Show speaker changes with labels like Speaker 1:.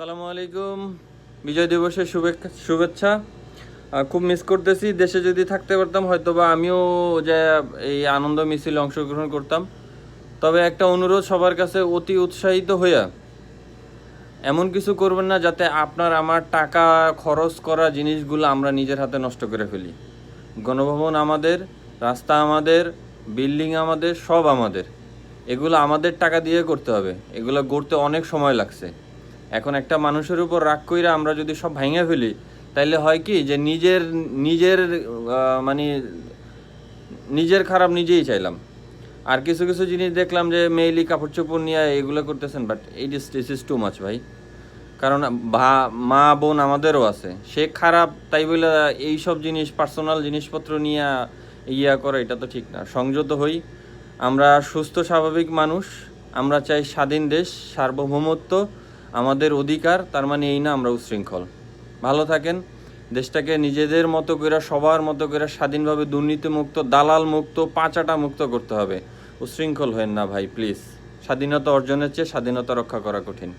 Speaker 1: আসসালামু আলাইকুম। বিজয় দিবসের শুভেচ্ছা। খুব মিস করতেছি। দেশে যদি থাকতে পারতাম হয়তো বা আমিও যে এই আনন্দ মিছিলে অংশগ্রহণ করতাম। তবে একটা অনুরোধ সবার কাছে, অতি উৎসাহিত হইয়া এমন কিছু করবেন না যাতে আপনার আমার টাকা খরচ করা জিনিসগুলো আমরা নিজের হাতে নষ্ট করে ফেলি। গণভবন আমাদের, রাস্তা আমাদের, বিল্ডিং আমাদের, সব আমাদের। এগুলো আমাদের টাকা দিয়ে করতে হবে। এগুলো গড়তে অনেক সময় লাগছে। এখন একটা মানুষের উপর রাগ কইরা আমরা যদি সব ভাঙে ফেলি, তাইলে হয় কি যে নিজের নিজের মানে নিজের খারাপ নিজেই চাইলাম। আর কিছু কিছু জিনিস দেখলাম যে মেইলি কাপড় চোপড় নিয়ে এগুলো করতেছেন, but this is too much ভাই। কারণ মা বোন আমাদেরও আছে, সে খারাপ তাই বলে এইসব জিনিস পার্সোনাল জিনিসপত্র নিয়ে করে, এটা তো ঠিক না। সংযত হই, আমরা সুস্থ স্বাভাবিক মানুষ, আমরা চাই স্বাধীন দেশ, সার্বভৌমত্ব আমাদের অধিকার। তার মানে এই না আমরা উচ্ছৃঙ্খল। ভালো থাকেন। দেশটাকে নিজেদের মতো করে, সবার মতো করে স্বাধীনভাবে দুর্নীতিমুক্ত, দালাল মুক্ত, পাঁচাটা মুক্ত করতে হবে। উচ্ছৃঙ্খল হেন না ভাই, প্লিজ। স্বাধীনতা অর্জনের চেয়ে স্বাধীনতা রক্ষা করা কঠিন।